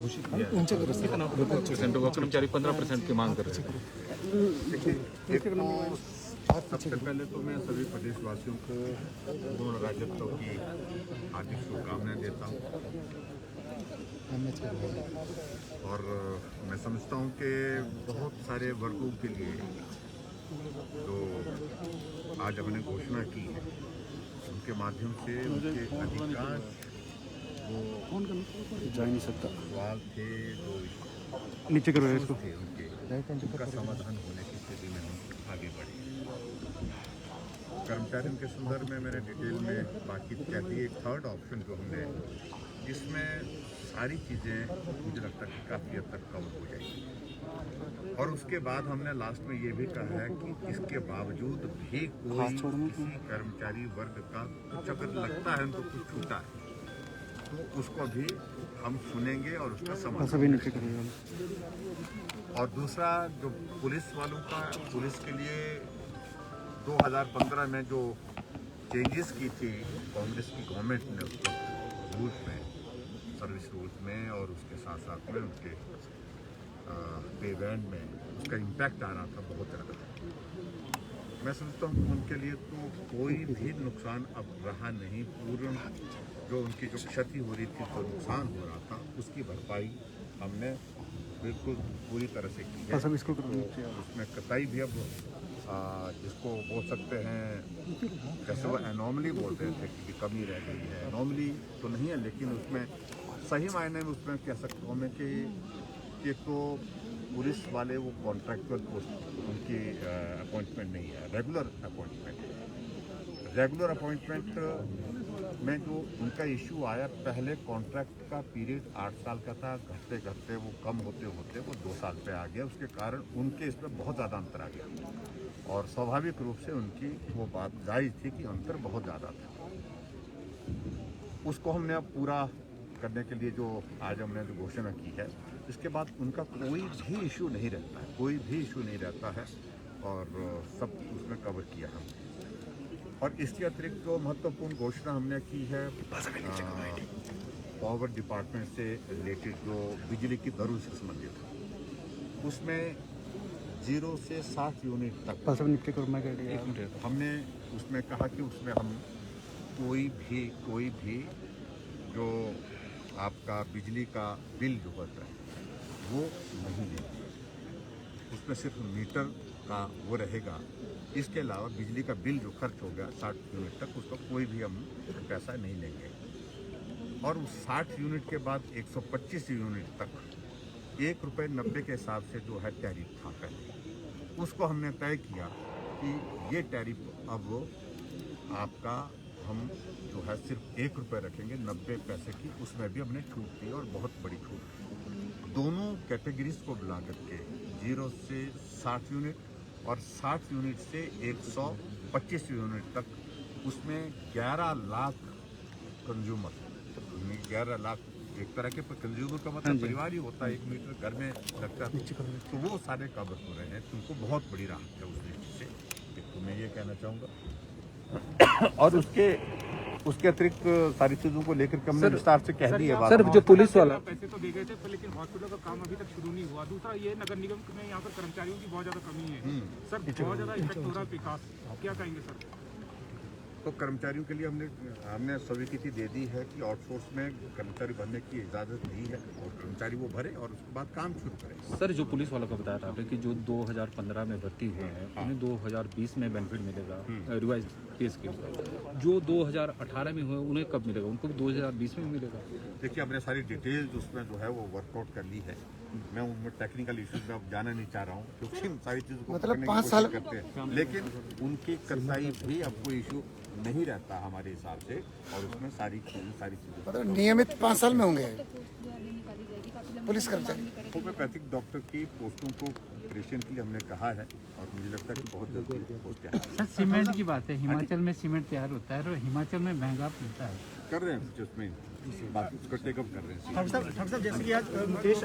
Percent होगा, कर्मचारी 15% की मांग कर रहे थे। सबसे पहले तो मैं सभी प्रदेशवासियों को पूर्ण राज्यत्व की हार्दिक शुभकामनाएं देता हूं और मैं समझता हूं कि बहुत सारे वर्गों के लिए जो आज हमने घोषणा की है उनके माध्यम से उनके अधिकांश वो जा नहीं सकता सवाल थे जो नीचे करो इसको थे उनका समाधान होने की स्थिति में हम आगे बढ़े। कर्मचारियों के संदर्भ में मैंने डिटेल में बातचीत कर दी। एक थर्ड ऑप्शन जो हमने जिसमें सारी चीज़ें मुझे लगता है कि काफ़ी हद तक कवर हो जाएगी और उसके बाद हमने लास्ट में ये भी कहा है कि इसके बावजूद भी कोई किसी कर्मचारी वर्ग का कुछ अगर लगता है उनको कुछ छूटा है तो उसको भी हम सुनेंगे और उसका समाधान करेंगे। और दूसरा जो पुलिस वालों का, पुलिस के लिए 2015 में जो चेंजेस की थी कांग्रेस की गवर्नमेंट ने उसके रूल्स में, सर्विस रूल्स में और उसके साथ साथ में उनके पे बैंड में उसका इम्पैक्ट आ रहा था बहुत ज़्यादा। मैं समझता हूँ कि उनके लिए तो कोई भी नुकसान अब रहा नहीं। पूर्ण जो उनकी जो क्षति हो रही थी, जो नुकसान हो रहा था, उसकी भरपाई हमने बिल्कुल पूरी तरह से की है। तो उसमें कतई भी अब जिसको बोल सकते हैं जैसे वो एनॉमली बोलते थे कि कमी रह गई है, एनॉमली तो नहीं है लेकिन उसमें सही मायने में उसमें कह सकता हूँ मैं कि तो पुलिस वाले वो कॉन्ट्रैक्चुअल पोस्ट उनकी अपॉइंटमेंट नहीं है, रेगुलर अपॉइंटमेंट में जो उनका इशू आया, पहले कॉन्ट्रैक्ट का पीरियड 8 साल का था, घटते घटते वो कम होते होते वो 2 साल पे आ गया। उसके कारण उनके इसमें बहुत ज़्यादा अंतर आ गया और स्वाभाविक रूप से उनकी वो बात जायज़ थी कि अंतर बहुत ज़्यादा था। उसको हमने अब पूरा करने के लिए जो आज हमने जो घोषणा की है, इसके बाद उनका कोई भी इशू नहीं रहता है, और सब उसमें कवर किया हमने। और इसके अतिरिक्त जो महत्वपूर्ण घोषणा हमने की है पावर डिपार्टमेंट से रिलेटेड जो बिजली की दरों से संबंधित है, उसमें 0 से 60 यूनिट तक हमने उसमें कहा कि उसमें हम कोई भी जो आपका बिजली का बिल जो होता है वो नहीं लेंगे। उसमें सिर्फ मीटर का वो रहेगा। इसके अलावा बिजली का बिल जो खर्च हो गया 60 यूनिट तक, उसका कोई भी हम पैसा नहीं लेंगे। और उस 60 यूनिट के बाद 125 यूनिट तक ₹1.90 के हिसाब से जो है टैरिफ था पहले, उसको हमने तय किया कि ये टैरिफ अब आपका हम जो है सिर्फ ₹1 रखेंगे, 90 पैसे की। उसमें भी हमने छूट दी और बहुत बड़ी छूट दी। दोनों कैटेगरीज को मिला करके 0 से 60 यूनिट और 60 यूनिट से 125 यूनिट तक, उसमें 11 लाख कंज्यूमर, 11 लाख एक तरह के कंज्यूमर का मतलब परिवार ही होता है, 1 मीटर घर में लगता है, तो वो सारे कवर हो रहे हैं। तो उनको बहुत बड़ी राहत है उस दृष्टि से, तो मैं ये कहना चाहूँगा। और उसके अतिरिक्त सारी चीज़ों को लेकर के हमने विस्तार से कह दिया। सर जो पुलिस वाला पैसे तो दे गए थे लेकिन हॉस्पिटल का काम अभी तक शुरू नहीं हुआ। दूसरा ये नगर निगम में यहाँ पर कर्मचारियों की बहुत ज़्यादा कमी है सर, बहुत ज़्यादा इफेक्ट हो रहा है विकास। क्या कहेंगे सर? तो कर्मचारियों के लिए हमने स्वीकृति दे दी है कि आउटसोर्स में कर्मचारी भरने की इजाज़त दी है और कर्मचारी वो भरे और उसके बाद काम शुरू करें। सर जो पुलिस वालों का बताया था आपने कि जो 2015 में भर्ती हुए हैं उन्हें 2020 में बेनिफिट मिलेगा रिवाइज केस के लिए, जो 2018 में हुए उन्हें कब मिलेगा? उनको 2020 में मिलेगा? देखिए हमने सारी डिटेल्स उसमें जो है वो वर्कआउट कर ली है। मैं उनमें टेक्निकल इश्यूज में अब जाना नहीं चाह रहा हूँ क्योंकि सारी चीज़ों को मतलब करने की 5 कोशिश साल करते हैं, लेकिन उनकी कसाई भी अब कोई इशू नहीं रहता हमारे हिसाब से। और उसमें सारी चीज़ें मतलब नियमित 5 साल में होंगे पुलिस कर्मचारी। होम्योपैथिक डॉक्टर की पोस्टों को क्रिएशन के लिए हमने कहा है और मुझे लगता है कि बहुत जल्दी पोस्ट तैयार सर सीमेंट की बात है, हिमाचल में सीमेंट तैयार होता है और हिमाचल में महंगा मिलता है। कर रहे हैं, उसमें बाकी उसको टेकअप कर रहे हैं। जैसे कि आज मुकेश